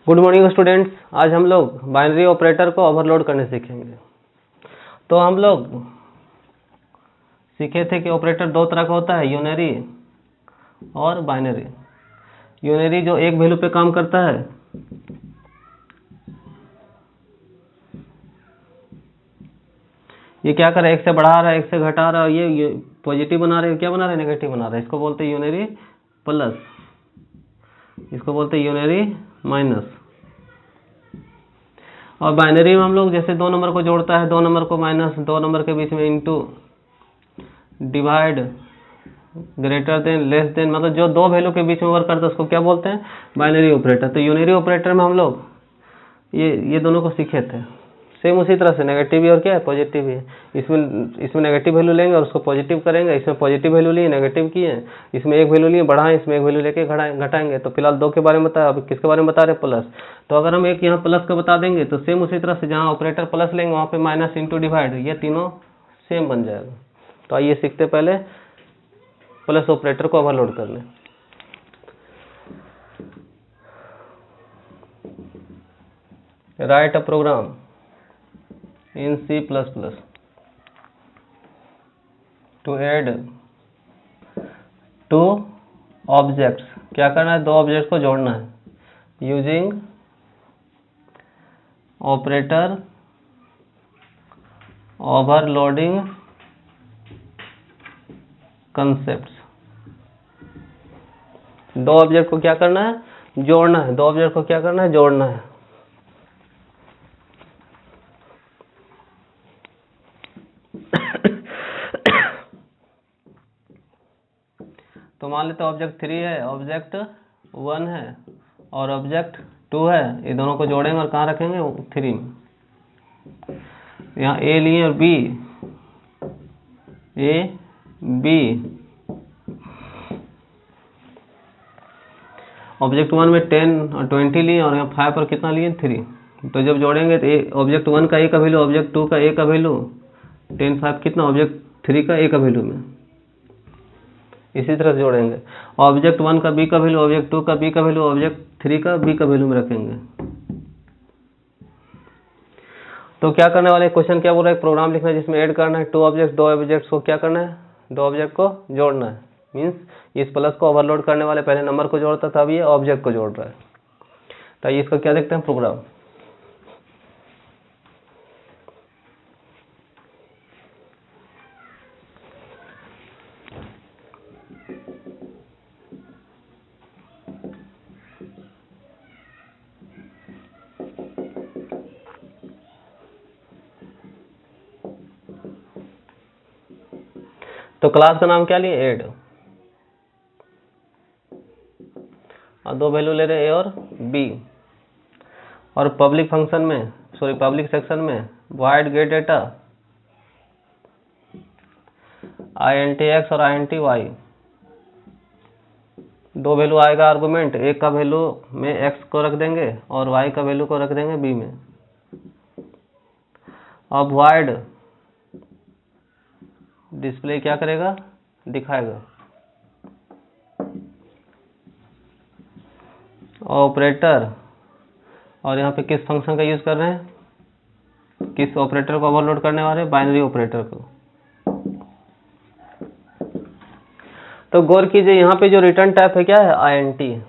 Good morning students. आज हम लोग बाइनरी ऑपरेटर को ओवरलोड करने सीखेंगे। तो हम लोग सीखे थे कि ऑपरेटर दो तरह का होता है, यूनरी और बाइनरी। यूनरी जो एक वैल्यू पे काम करता है, ये क्या कर रहा है, एक से बढ़ा रहा है, एक से घटा रहा है, ये पॉजिटिव बना रहे हैं, क्या बना रहे हैं, नेगेटिव बना रहे हैं। इसको बोलते हैं यूनरी प्लस, इसको बोलते हैं यूनरी माइनस। और बाइनरी में हम लोग जैसे दो नंबर को जोड़ता है, दो नंबर को माइनस, दो नंबर के बीच में into, divide, greater than, less than, मतलब जो दो वैल्यू के बीच में वर्क करता है उसको क्या बोलते हैं, बाइनरी ऑपरेटर। तो यूनरी ऑपरेटर में हम लोग ये दोनों को सीखे थे। सेम उसी तरह से नेगेटिव भी और क्या है, पॉजिटिव भी है। इसमें नेगेटिव वैल्यू लेंगे और उसको पॉजिटिव करेंगे। इसमें पॉजिटिव वैल्यू लिए, नेगेटिव किए, इसमें एक वैल्यू लिए बढ़ाएं, इसमें एक वैल्यू लेके घटाएंगे। तो फिलहाल दो के बारे में बताया, अब किसके बारे में बता रहे, प्लस। तो अगर हम एक यहाँ प्लस का बता देंगे तो सेम उसी तरह से जहाँ ऑपरेटर प्लस लेंगे वहाँ पे माइनस इंटू डिवाइड, ये तीनों सेम बन जाएगा। तो आइए सीखते पहले प्लस ऑपरेटर को ओवरलोड करने। Write a program in C++ to add two objects। क्या करना है, दो ऑब्जेक्ट को जोड़ना है यूजिंग ऑपरेटर ओवरलोडिंग कंसेप्ट्स। दो ऑब्जेक्ट को क्या करना है, जोड़ना है। दो ऑब्जेक्ट को क्या करना है, जोड़ना है। तो मान लेते ऑब्जेक्ट 3 है, ऑब्जेक्ट 1 है और ऑब्जेक्ट 2 है। ये दोनों को जोड़ेंगे और कहाँ रखेंगे, 3 में। यहाँ ए लिए और बी, ए बी। ऑब्जेक्ट 1 में 10 और 20 लिए और यहाँ 5 और कितना लिए, 3। तो जब जोड़ेंगे तो ऑब्जेक्ट 1 का ए का वैल्यू, ऑब्जेक्ट 2 का ए का वैल्यू, 10 5 कितना, ऑब्जेक्ट 3 का ए का वैल्यू में। इसी तरह से जोड़ेंगे। ऑब्जेक्ट 1 का बी का वैल्यू, ऑब्जेक्ट 2 का बी का वैल्यू, ऑब्जेक्ट 3 का बी का वैल्यू में रखेंगे। तो क्या करने वाले, क्वेश्चन क्या बोल रहा है, प्रोग्राम लिखना है जिसमें ऐड करना है टू ऑब्जेक्ट, दो ऑब्जेक्ट्स को क्या करना है, दो ऑब्जेक्ट को जोड़ना है। मीन्स इस प्लस को ओवरलोड करने वाले पहले नंबर को जोड़ता था, अब ये ऑब्जेक्ट को जोड़ रहा है। तो इसका क्या देखते हैं प्रोग्राम। तो क्लास का नाम क्या लिए, ऐड, और दो वैल्यू ले रहे ए और बी। और पब्लिक फंक्शन में, सॉरी पब्लिक सेक्शन में void gate data int x और int y, दो वैल्यू आएगा आर्गुमेंट, एक का वैल्यू में x को रख देंगे और y का वैल्यू को रख देंगे b में। अब void डिस्प्ले क्या करेगा, दिखाएगा। ऑपरेटर, और यहाँ पे किस फंक्शन का यूज कर रहे हैं, किस ऑपरेटर को ओवरलोड करने वाले, बाइनरी ऑपरेटर को। तो गौर कीजिए यहाँ पे जो रिटर्न टाइप है क्या है, int,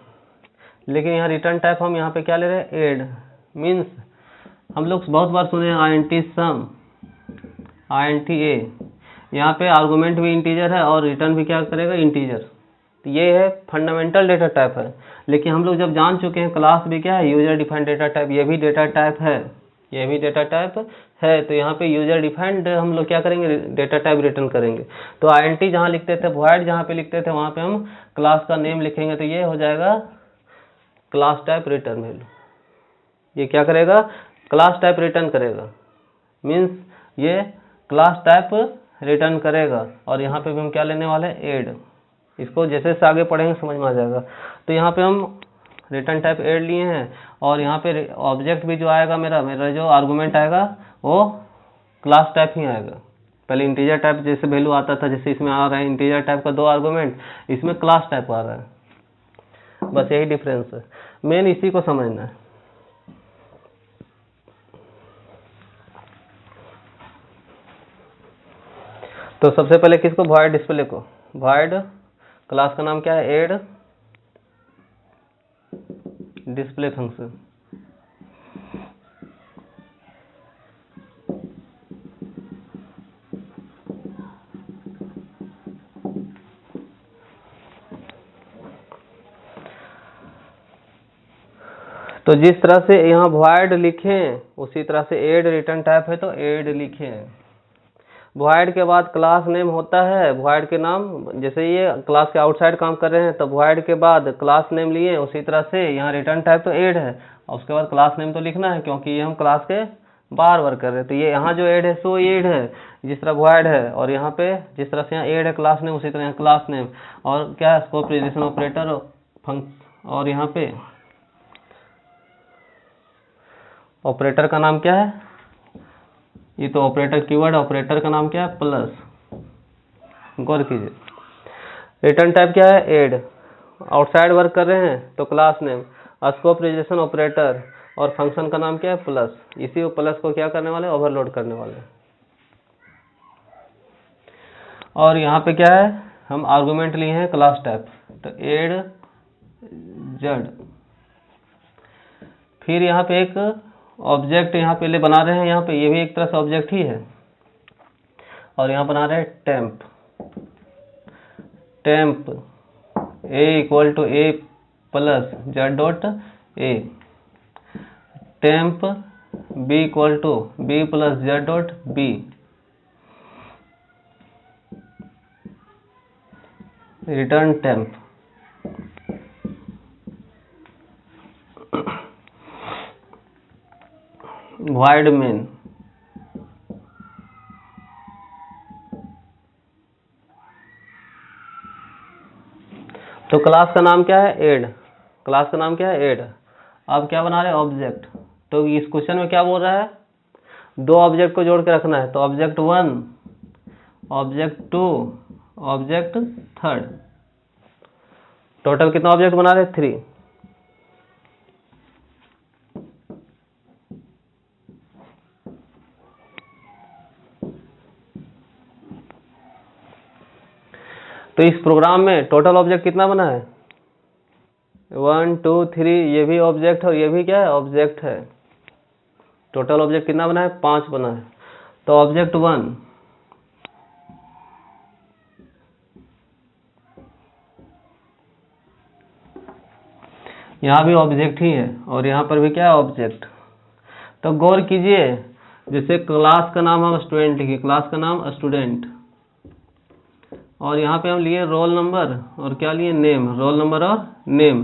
लेकिन यहाँ रिटर्न टाइप हम यहाँ पे क्या ले रहे हैं, ऐड। मीन्स हम लोग बहुत बार सुने int सम, int a, यहाँ पे आर्गुमेंट भी इंटीजर है और रिटर्न भी क्या करेगा, इंटीजर। ये है फंडामेंटल डेटा टाइप है। लेकिन हम लोग जब जान चुके हैं क्लास भी क्या है, यूजर डिफाइंड डेटा टाइप, ये भी डेटा टाइप है, ये भी डेटा टाइप है। तो यहाँ पे यूजर डिफाइंड हम लोग क्या करेंगे, डेटा टाइप रिटर्न करेंगे। तो int जहाँ लिखते थे, void जहाँ पे लिखते थे, वहाँ पे हम क्लास का नेम लिखेंगे। तो ये हो जाएगा क्लास टाइप रिटर्न वैल्यू। ये क्या करेगा, क्लास टाइप रिटर्न करेगा। मीन्स ये क्लास टाइप रिटर्न करेगा। और यहाँ पे भी हम क्या लेने वाले हैं, ऐड। इसको जैसे से आगे पढ़ेंगे समझ में आ जाएगा। तो यहाँ पे हम रिटर्न टाइप ऐड लिए हैं और यहाँ पे ऑब्जेक्ट भी जो आएगा, मेरा जो आर्गुमेंट आएगा वो क्लास टाइप ही आएगा। पहले इंटीजर टाइप जैसे वैल्यू आता था, जैसे इसमें आ रहा है इंटीजर टाइप का दो आर्गुमेंट, इसमें क्लास टाइप आ रहा है। बस यही डिफरेंस है, मेन इसी को समझना है। तो सबसे पहले किसको, void डिस्प्ले को, void क्लास का नाम क्या है, एड डिस्प्ले फंक्शन। तो जिस तरह से यहाँ void लिखें उसी तरह से एड रिटर्न टाइप है तो एड लिखें। void के बाद क्लास नेम होता है, void के नाम, जैसे ये क्लास के आउटसाइड काम कर रहे हैं तो void के बाद क्लास नेम लिए, उसी तरह से यहाँ रिटर्न टाइप तो एड है और उसके बाद क्लास नेम तो लिखना है क्योंकि ये हम क्लास के बार वर्क कर रहे हैं। तो ये यहाँ जो एड है सो एड है जिस तरह void है, और यहाँ पे जिस तरह से यहाँ एड है क्लास नेम उसी तरह यहाँ क्लास नेम, और क्या है स्कोप रिलेशन ऑपरेटर और यहाँ पे ऑपरेटर का नाम क्या है, ये तो ऑपरेटर कीवर्ड, ऑपरेटर का नाम क्या है, प्लस। गौर कीजिए रिटर्न टाइप क्या है, एड, आउटसाइड वर्क कर रहे हैं तो class name, scope relation operator और फंक्शन का नाम क्या है, प्लस। इसी प्लस को क्या करने वाले, ओवरलोड करने वाले। और यहाँ पे क्या है, हम आर्गुमेंट लिए हैं क्लास टाइप, तो एड जेड। फिर यहाँ पे एक ऑब्जेक्ट यहाँ पहले बना रहे हैं, यहाँ पे ये भी एक तरह से ऑब्जेक्ट ही है, और यहाँ बना रहे हैं temp, temp a equal to a plus z dot a, temp b equal to b plus z dot b, return temp. void main, तो क्लास का नाम क्या है, एड, क्लास का नाम क्या है, एड। अब क्या बना रहे हैं, ऑब्जेक्ट। तो इस क्वेश्चन में क्या बोल रहा है, दो ऑब्जेक्ट को जोड़ के रखना है, तो ऑब्जेक्ट 1, ऑब्जेक्ट 2, ऑब्जेक्ट 3, टोटल कितना ऑब्जेक्ट बना रहे हैं, 3। तो इस प्रोग्राम में टोटल ऑब्जेक्ट कितना बना है, 1 2 3, ये भी ऑब्जेक्ट है और ये भी क्या है, ऑब्जेक्ट है। टोटल ऑब्जेक्ट कितना बना है, 5 बना है। तो ऑब्जेक्ट 1 यहाँ भी ऑब्जेक्ट ही है और यहाँ पर भी क्या है, ऑब्जेक्ट। तो गौर कीजिए, जैसे क्लास का नाम हम स्टूडेंट लिखे, क्लास का नाम स्टूडेंट, और यहाँ पे हम लिए रोल नंबर और क्या लिए, नेम, रोल नंबर और नेम,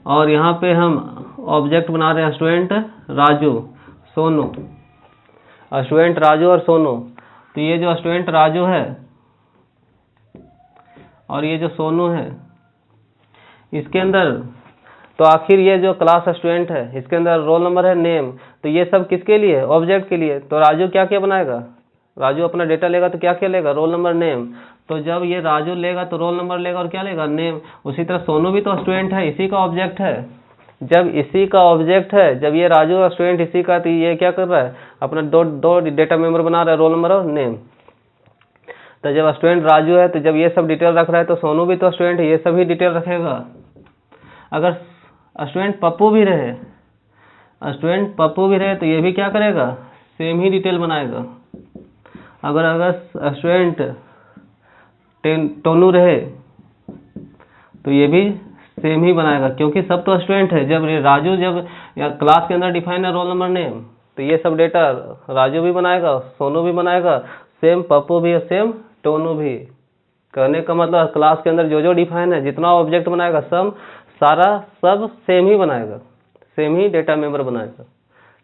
और यहाँ पे हम ऑब्जेक्ट बना रहे हैं स्टूडेंट राजू, सोनू, स्टूडेंट राजू और सोनू। तो ये जो स्टूडेंट राजू है और ये जो सोनू है, इसके अंदर तो आखिर ये जो क्लास स्टूडेंट है इसके अंदर रोल नंबर है, नेम, तो ये सब किसके लिए, ऑब्जेक्ट के लिए। तो राजू क्या क्या बनाएगा, राजू अपना डेटा लेगा तो क्या क्या लेगा, रोल नंबर, नेम। तो जब ये राजू लेगा तो रोल नंबर लेगा और क्या लेगा, नेम। उसी तरह सोनू भी तो स्टूडेंट है, इसी का ऑब्जेक्ट है। जब इसी का ऑब्जेक्ट है, जब ये राजू और स्टूडेंट इसी का, तो ये क्या कर रहा है, अपना दो डेटा मेंबर बना रहा है, रोल नंबर और नेम। तो जब स्टूडेंट राजू है तो जब ये सब डिटेल रख रहा है तो सोनू भी तो स्टूडेंट है, ये सभी डिटेल रखेगा। अगर स्टूडेंट पप्पू भी रहे, स्टूडेंट पप्पू भी रहे तो ये भी क्या करेगा, सेम ही डिटेल बनाएगा। अगर स्टूडेंट टोनू रहे तो ये भी सेम ही बनाएगा, क्योंकि सब तो स्टूडेंट है। जब राजू जब क्लास के अंदर डिफाइन है रोल नंबर नेम, तो ये सब डेटा राजू भी बनाएगा, सोनू भी बनाएगा, सेम पप्पू भी, सेम टोनू भी। कहने का मतलब क्लास के अंदर जो जो डिफाइन है, जितना ऑब्जेक्ट बनाएगा, सब सेम ही बनाएगा, सेम ही डेटा मेंबर बनाएगा।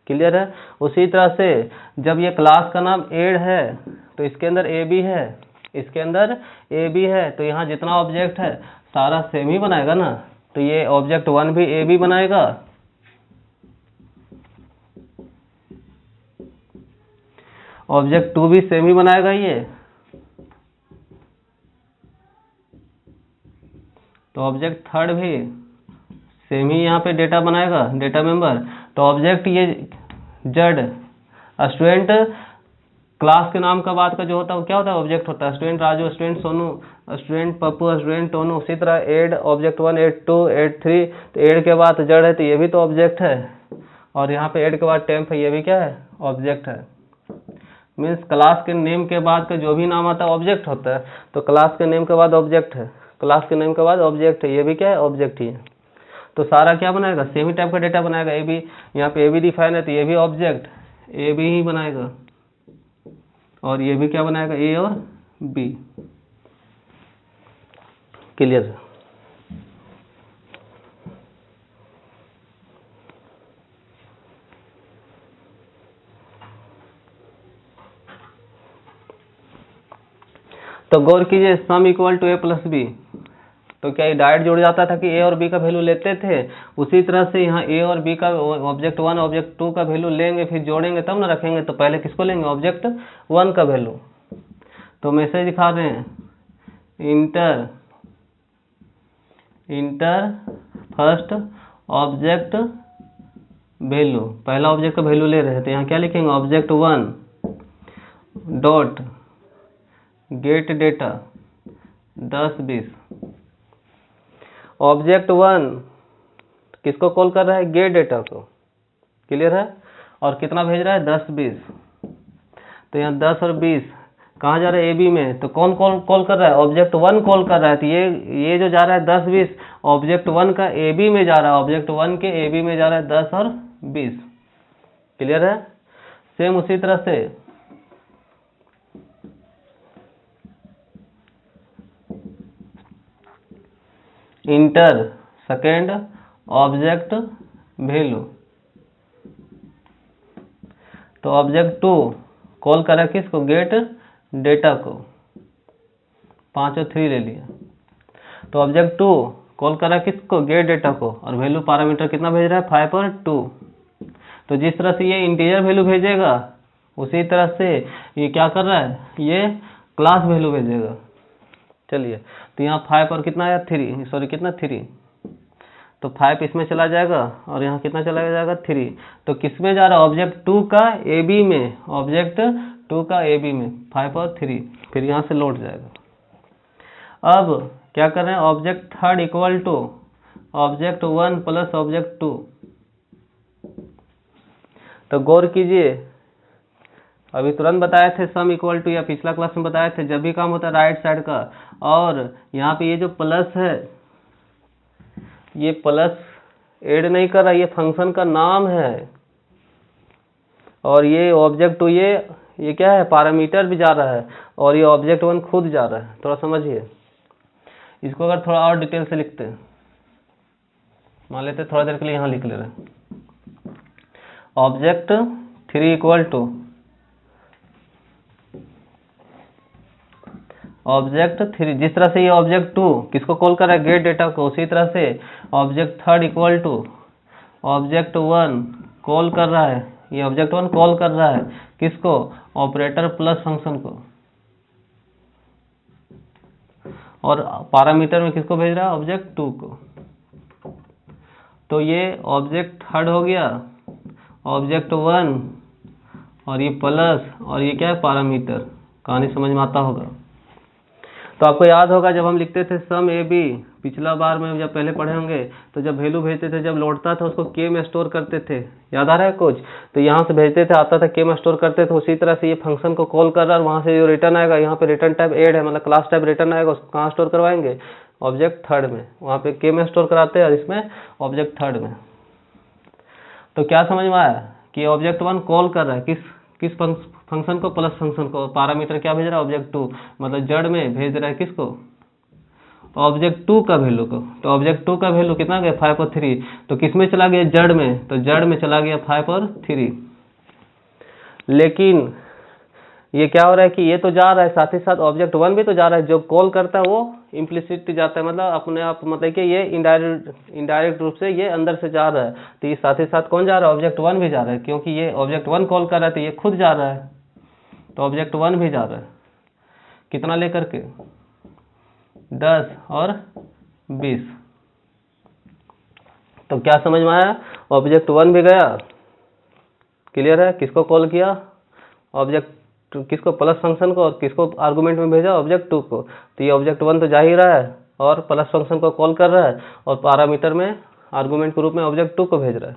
क्लियर है। उसी तरह से जब ये क्लास का नाम एड है तो इसके अंदर ए बी है, इसके अंदर ए बी है, तो यहाँ जितना ऑब्जेक्ट है सारा सेम ही बनाएगा ना। तो ये ऑब्जेक्ट 1 भी ए बी बनाएगा, ऑब्जेक्ट 2 भी सेम ही बनाएगा ये, तो ऑब्जेक्ट 3 भी सेम ही यहाँ पे डेटा बनाएगा, डेटा मेंबर। तो ऑब्जेक्ट ये जेड स्टूडेंट क्लास के नाम का बाद का जो होता है वो क्या होता है, ऑब्जेक्ट होता है। Student Raju, student Sonu, student Pappu, student Tonu. उसी तरह एड ऑब्जेक्ट 1, एड 2, एड 3, तो एड के बाद जड़ है तो ये भी तो ऑब्जेक्ट है, और यहाँ पे एड के बाद टेम्प है, ये भी क्या है, ऑब्जेक्ट है। मीन्स क्लास के नेम के बाद का जो भी नाम आता है ऑब्जेक्ट होता है, तो क्लास के नेम के बाद ऑब्जेक्ट है, क्लास के नेम के बाद ऑब्जेक्ट है, ये भी क्या है, ऑब्जेक्ट ही है। तो सारा क्या बनाएगा, सेम ही टाइप का डेटा बनाएगा। ए बी, यहाँ पे ए बी डिफाइन है तो ये भी ऑब्जेक्ट ए बी ही बनाएगा, और ये भी क्या बनाएगा, ए और बी। क्लियर। तो गौर कीजिए, sum equal to a plus b, तो क्या ये डायरेक्ट जुड़ जाता था कि ए और बी का वैल्यू लेते थे, उसी तरह से यहाँ ए और बी का ऑब्जेक्ट 1 ऑब्जेक्ट 2 का वैल्यू लेंगे, फिर जोड़ेंगे तब ना रखेंगे। तो पहले किसको लेंगे, ऑब्जेक्ट 1 का वैल्यू। तो मैसेज दिखा रहे हैं, इंटर फर्स्ट ऑब्जेक्ट वैल्यू, पहला ऑब्जेक्ट का वैल्यू ले रहे हैं, तो यहाँ क्या लिखेंगे, object 1 dot gate data 10 20। Object 1 किसको कॉल कर रहा है, गेट डेटा को। क्लियर है। और कितना भेज रहा है, 10 20। तो यहाँ 10 और 20 कहाँ जा रहा है, ए बी में। तो कौन कॉल कर रहा है, ऑब्जेक्ट 1 कॉल कर रहा है। तो ये जो जा रहा है 10 20 ऑब्जेक्ट 1 का ए बी में जा रहा है, ऑब्जेक्ट 1 के ए बी में जा रहा है 10 और 20। क्लियर है। सेम उसी तरह से इंटर सेकेंड ऑब्जेक्ट वैल्यू, तो ऑब्जेक्ट 2 कॉल करा किसको, गेट डेटा को, 5 और 3 ले लिया। तो ऑब्जेक्ट 2 कॉल करा किसको, गेट डेटा को, और वैल्यू पैरामीटर कितना भेज रहा है, 5 और 2। तो जिस तरह से ये इंटीजर वैल्यू भेजेगा, उसी तरह से ये क्या कर रहा है, ये क्लास वैल्यू भेजेगा। चलिए, तो यहाँ 5 और कितना आया, 3, सॉरी कितना, 3। तो 5 इसमें चला जाएगा, और यहाँ कितना चला जाएगा, 3। तो किस में जा रहा है, ऑब्जेक्ट 2 का ए बी में, ऑब्जेक्ट 2 का ए बी में 5 और 3, फिर यहाँ से लौट जाएगा। अब क्या कर रहे हैं, object 3 equal to object 1 plus object 2। तो गौर कीजिए, अभी तुरंत बताए थे सम इक्वल टू, या पिछला क्लास में बताए थे, जब भी काम होता है राइट साइड का। और यहाँ पे ये जो प्लस है, ये प्लस ऐड नहीं कर रहा, ये फंक्शन का नाम है। और ये ऑब्जेक्ट 2 ये क्या है, पैरामीटर भी जा रहा है, और ये ऑब्जेक्ट 1 खुद जा रहा है। थोड़ा समझिए इसको, अगर थोड़ा और डिटेल से लिखते हैं, मान लेते थोड़ा देर के लिए यहाँ लिख ले रहे हैं, ऑब्जेक्ट 3 इक्वल टू ऑब्जेक्ट 3, जिस तरह से ये ऑब्जेक्ट 2 किसको कॉल कर रहा है, गेट डेटा को, उसी तरह से object 3 equal to object 1 call कर रहा है, ये ऑब्जेक्ट 1 कॉल कर रहा है किसको, ऑपरेटर प्लस फंक्शन को, और पैरामीटर में किसको भेज रहा है, ऑब्जेक्ट 2 को। तो ये ऑब्जेक्ट 3 हो गया, ऑब्जेक्ट 1, और ये प्लस, और ये क्या है, पैरामीटर। कहानी समझ में आता होगा। तो आपको याद होगा जब हम लिखते थे सम ए बी, पिछला बार में जब पहले पढ़े होंगे, तो जब वैल्यू भेजते थे, जब लौटता था उसको के में स्टोर करते थे, याद आ रहा है कुछ। तो यहाँ से भेजते थे, आता था के में स्टोर करते थे, उसी तरह से ये फंक्शन को कॉल कर रहा है, और वहाँ से जो रिटर्न आएगा, यहाँ पे रिटर्न टाइप ऐड है, मतलब क्लास टाइप रिटर्न आएगा, उसको कहाँ स्टोर करवाएंगे, ऑब्जेक्ट 3 में, वहाँ पे के में स्टोर कराते हैं, और इसमें ऑब्जेक्ट 3 में। तो क्या समझ में आया कि ऑब्जेक्ट 1 कॉल कर रहा है किस फंक्शन को, प्लस फंक्शन को, पैरामीटर क्या भेज रहा है, ऑब्जेक्ट 2, मतलब जड़ में भेज रहा है किसको, ऑब्जेक्ट 2 का वैल्यू को। तो ऑब्जेक्ट 2 का वैल्यू कितना गया, 5 और 3। तो किस में चला गया, जड़ में, तो जड़ में चला गया 5 और 3। लेकिन ये क्या हो रहा है कि ये तो जा रहा है, साथ ही साथ ऑब्जेक्ट 1 भी तो जा रहा है, जो कॉल करता है वो इम्प्लिसिट जाता है, मतलब अपने आप, मतलब कि ये इनडायरेक्ट रूप से ये अंदर से जा रहा है। तो ये साथ ही साथ कौन जा रहा है, ऑब्जेक्ट 1 भी जा रहा है, क्योंकि ये ऑब्जेक्ट 1 कॉल कर रहा है, तो ये खुद जा रहा है, तो ऑब्जेक्ट 1 भी जा रहा है। कितना लेकर के, 10 और 20। तो क्या समझ में आया, ऑब्जेक्ट 1 भी गया, क्लियर है, किसको कॉल किया, ऑब्जेक्ट किसको, प्लस फंक्शन को, और किसको आर्गूमेंट में भेजा, ऑब्जेक्ट 2 को। तो ये ऑब्जेक्ट 1 तो जा ही रहा है और प्लस फंक्शन को कॉल कर रहा है और पैरामीटर में आर्गूमेंट के रूप में ऑब्जेक्ट 2 को भेज रहा है।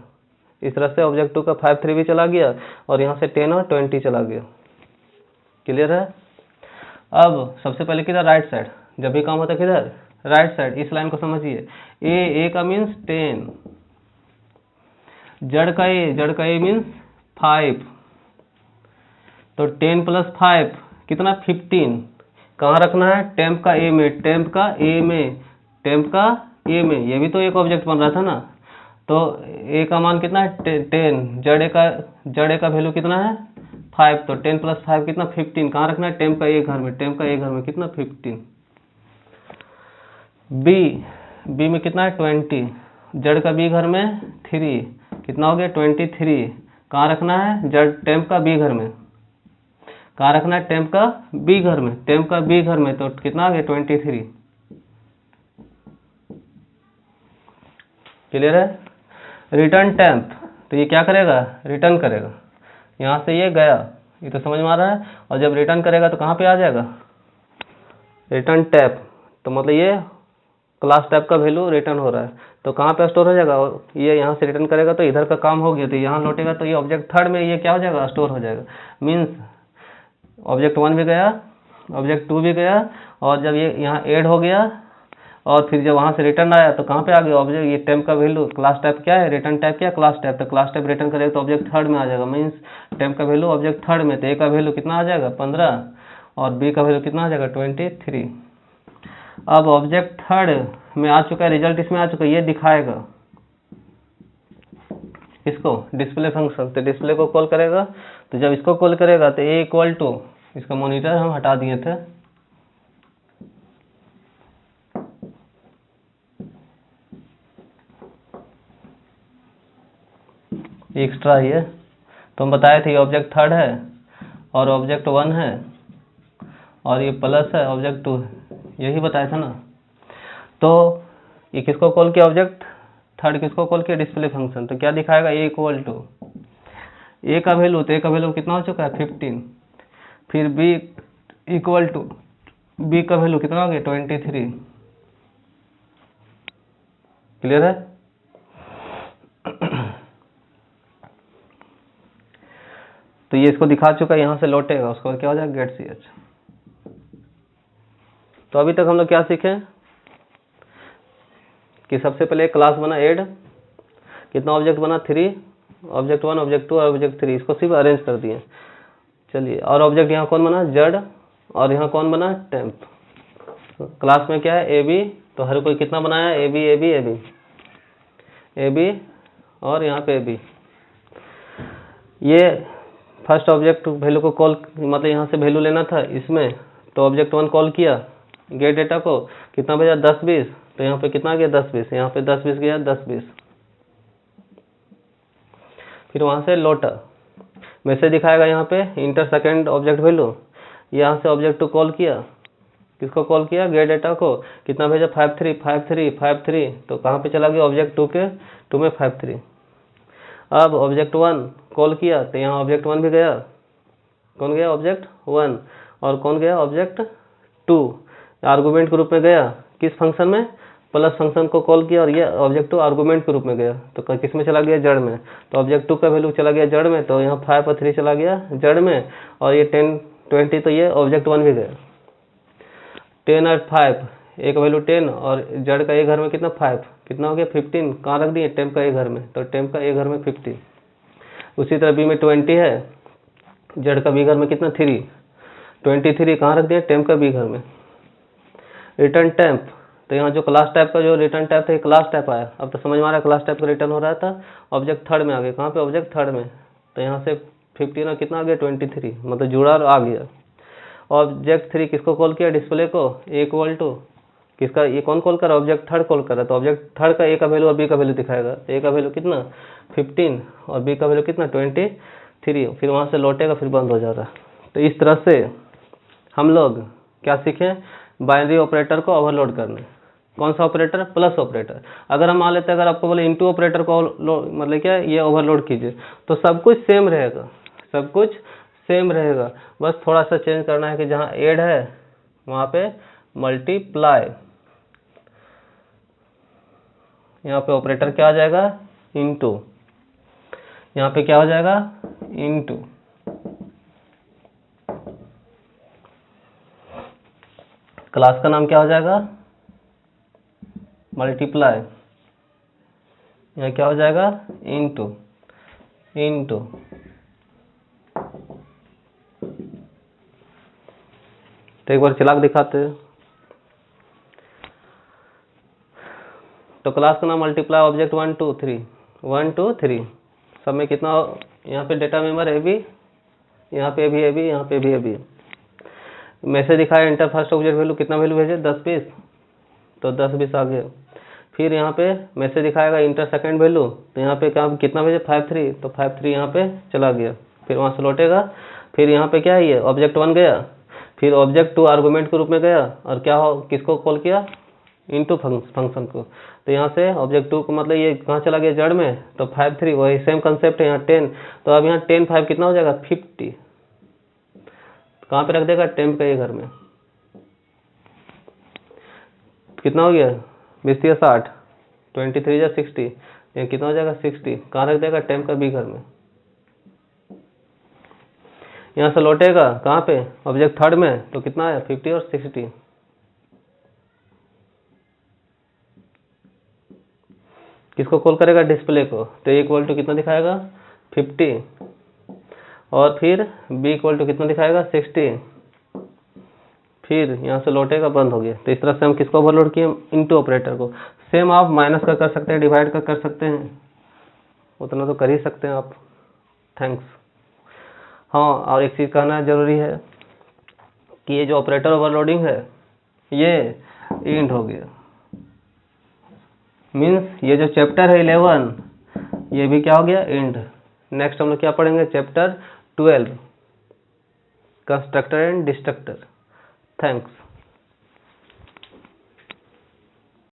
इस तरह से ऑब्जेक्ट 2 का 5 3 भी चला गया और यहाँ से 10 और 20 चला गया। क्लियर है। अब सबसे पहले किधर, राइट साइड, जब भी काम होता है किधर, राइट साइड। इस लाइन को समझिए, ए का मीन्स 10, जड़ का ए मीन्स 5, तो 10 प्लस 5 कितना, 15। कहाँ रखना है, टेम्प का ए में, टेम्प का ए में। ये भी तो एक ऑब्जेक्ट बन रहा था ना। तो ए का मान कितना है, 10, जड़ ए का वैल्यू कितना है, 5, तो 10 प्लस 5 कितना, 15। कहाँ रखना है, टेम्प का ए घर में, कितना, 15। बी में कितना है, 20, जड़ का बी घर में 3, कितना हो गया, 23। कहाँ रखना है, जड़ टेम्प का बी घर में, कहाँ रखना है, टेम्प का बी घर में, तो कितना आ गया, 23। क्लियर है। रिटर्न टेम्प, तो ये क्या करेगा, रिटर्न करेगा। यहाँ से ये गया, ये तो समझ में आ रहा है। और जब रिटर्न करेगा तो कहाँ पे आ जाएगा, रिटर्न टैप, तो मतलब ये क्लास टैप का वैल्यू रिटर्न हो रहा है, तो कहाँ पे स्टोर हो जाएगा, ये यहाँ से रिटर्न करेगा तो इधर का काम हो गया, तो यहाँ लौटेगा, तो ये ऑब्जेक्ट 3 में ये क्या हो जाएगा, स्टोर हो जाएगा। मीन्स ऑब्जेक्ट 1 भी गया, ऑब्जेक्ट 2 भी गया, और जब ये यहाँ ऐड हो गया और फिर जब वहाँ से रिटर्न आया तो कहाँ पे आ गया ऑब्जेक्ट, ये टेम्प का वैल्यू, क्लास टाइप क्या है, रिटर्न टाइप क्या, क्लास टाइप, तो क्लास टाइप रिटर्न करेगा तो ऑब्जेक्ट 3 में आ जाएगा। मीन्स टेम्प का वैल्यू ऑब्जेक्ट 3 में, तो ए का वैल्यू कितना आ जाएगा, 15, और बी का वैल्यू कितना आ जाएगा, 23। अब ऑब्जेक्ट 3 में आ चुका है, रिजल्ट इसमें आ चुका है, ये दिखाएगा इसको, डिस्प्ले फंक्शन, तो डिस्प्ले को कॉल करेगा। तो जब इसको कॉल करेगा तो ए इक्वल टू, इसका मॉनिटर हम हटा दिए थे, एक्स्ट्रा ही है, तो हम बताए थे ये ऑब्जेक्ट 3 है और ऑब्जेक्ट 1 है और ये प्लस है ऑब्जेक्ट 2, यही बताया था ना। तो ये किसको कॉल किया, ऑब्जेक्ट 3 किसको कॉल किया, डिस्प्ले फंक्शन, तो क्या दिखाएगा, ए इक्वल टू, ए का वैल्यू, तो ए का वैल्यू कितना हो चुका है, 15। फिर बी इक्वल टू, बी का वैल्यू कितना हो गया, 23। क्लियर है। तो ये इसको दिखा चुका है, यहाँ से लौटेगा, उसके बाद क्या हो जाएगा, गेट ch। तो अभी तक हम लोग क्या सीखे कि सबसे पहले एक क्लास बना ऐड, कितना ऑब्जेक्ट बना, 3, ऑब्जेक्ट 1, ऑब्जेक्ट 2 और ऑब्जेक्ट 3, इसको सिर्फ अरेंज कर दिए। चलिए, और ऑब्जेक्ट यहाँ कौन बना, जड़, और यहाँ कौन बना, टेम्प। क्लास में क्या है, ए बी, तो हर कोई कितना बनाया, a b a b a b a b, और यहाँ पे ए बी। ये फर्स्ट ऑब्जेक्ट वैल्यू को कॉल, मतलब यहाँ से वैल्यू लेना था इसमें, तो ऑब्जेक्ट 1 कॉल किया, गेट डेटा को कितना भेजा, 10 20, तो यहाँ पे कितना गया, 10 20, यहाँ पे 10 20 गया, 10 20। फिर वहाँ से लौटा, मैसेज दिखाएगा यहाँ पे इंटर सेकेंड ऑब्जेक्ट वैल्यू, यहाँ से ऑब्जेक्ट 2 कॉल किया, किसको कॉल किया, गेट डेटा को, कितना भेजा, 5 3 5 3 5 3, तो कहाँ पे चला गया, ऑब्जेक्ट 2 में 5 3। अब ऑब्जेक्ट 1 कॉल किया, तो यहाँ ऑब्जेक्ट 1 भी गया, कौन गया, ऑब्जेक्ट 1, और कौन गया, ऑब्जेक्ट 2, आर्गूमेंट के रूप में गया, किस फंक्शन में, प्लस फंक्शन को कॉल किया, और ये ऑब्जेक्ट 2 आर्गूमेंट के रूप में गया, तो किस में चला गया, जड़ में, तो ऑब्जेक्ट 2 का वैल्यू चला गया जड़ में, तो यहाँ 5 और 3 चला गया जड़ में, और ये 10 20, तो ये ऑब्जेक्ट 1 भी गया, 10 और 5, एक वैल्यू 10 और जड़ का ए घर में कितना, 5, कितना हो गया, 15। कहाँ रख दिए, टेम्प का ए घर में, तो टेम्प का ए घर में 15। उसी तरह बी में 20 है, जड़ का बी घर में कितना, 3, 23, कहाँ रख दिया, टेम्प का बी घर में। रिटर्न टैम्प, तो यहाँ जो क्लास टाइप का जो रिटर्न टाइप था, क्लास टाइप आया, अब तो समझ में आ रहा है, क्लास टाइप का रिटर्न हो रहा था, ऑब्जेक्ट 3 में आ गया, कहाँ पे, ऑब्जेक्ट 3 में, तो यहाँ से 15 और कितना आ गया, 23, मतलब जुड़ा और आ गया। ऑब्जेक्ट 3 किसको कॉल किया, डिस्प्ले को, ए इक्वल टू, किसका, ये कौन कॉल कर रहा है, ऑब्जेक्ट 3 कॉल कर रहा है, तो ऑब्जेक्ट 3 का ए का वैल्यू और बी का वैल्यू दिखाएगा, ए का वैल्यू कितना, 15, और बी का वैल्यू कितना, 23, फिर वहाँ से लौटेगा, फिर बंद हो जाएगा। तो इस तरह से हम लोग क्या सीखे, बाइनरी ऑपरेटर को ओवरलोड करने। कौन सा ऑपरेटर, प्लस ऑपरेटर। अगर हम मान लेते हैं, अगर आपको बोले इनटू ऑपरेटर को मतलब क्या, ये ओवरलोड कीजिए, तो सब कुछ सेम रहेगा, सब कुछ सेम रहेगा, बस थोड़ा सा चेंज करना है कि जहाँ ऐड है वहाँ पे मल्टीप्लाई, यहाँ पे ऑपरेटर क्या आ जाएगा, इनटू, यहाँ पे क्या हो जाएगा, इनटू। क्लास का नाम क्या हो जाएगा, मल्टीप्लाई, यहाँ क्या हो जाएगा, इनटू, इनटू। तो एक बार चला के दिखाते हैं। तो क्लास का नाम मल्टीप्लाई ऑब्जेक्ट 1 2 3, 1 2 3, सब में कितना, यहाँ पे डेटा मेंबर ए बी, यहाँ पे भी ए बी, यहाँ पे भी ए बी। मैसेज दिखाया इंटर फर्स्ट ऑब्जेक्ट वैल्यू, कितना वैल्यू भेजे, 10 20, तो 10 20 आ गया। फिर यहाँ पे मैसेज दिखाएगा इंटर सेकंड वैल्यू, तो यहाँ पे क्या कितना भेजे 5 3, तो 5 3 यहाँ पे चला गया। फिर वहाँ से लौटेगा, फिर यहाँ पे क्या है, ये ऑब्जेक्ट 1 गया, फिर ऑब्जेक्ट 2 आर्गूमेंट के रूप में गया, और क्या हो, किसको कॉल किया, इनटू फंक्शन को। तो यहाँ से ऑब्जेक्ट 2 को मतलब ये कहाँ चला गया, जड़ में, तो 5 3 वही सेम कंसेप्ट है यहाँ 10, तो अब यहाँ 10 5 कितना हो जाएगा, 50। कहाँ पे रख देगा, टेम्प का ये घर में, कितना हो गया, 20 या 60, 23 या 60, ये कितना हो जाएगा 60, कहाँ रख देगा, टेम्प का बी घर में। यहाँ से लौटेगा कहाँ पे, ऑब्जेक्ट थर्ड में, तो कितना है 50 और 60, किसको कॉल करेगा, डिस्प्ले को, तो इक्वल टू कितना दिखाएगा 50, और फिर b इक्वल टू कितना दिखाएगा 60, फिर यहाँ से लौटेगा, बंद हो गया। तो इस तरह से हम किसको ओवरलोड किए, इनटू ऑपरेटर को। सेम आप माइनस का कर सकते हैं, डिवाइड का कर सकते हैं, उतना तो कर ही सकते हैं आप। थैंक्स। हाँ, और एक चीज़ कहना जरूरी है कि ये जो ऑपरेटर ओवरलोडिंग है ये इंड हो गया, मीन्स ये जो चैप्टर है 11 ये भी क्या हो गया, इंड। नेक्स्ट हम लोग क्या पढ़ेंगे, chapter 12 constructor and destructor. Thanks.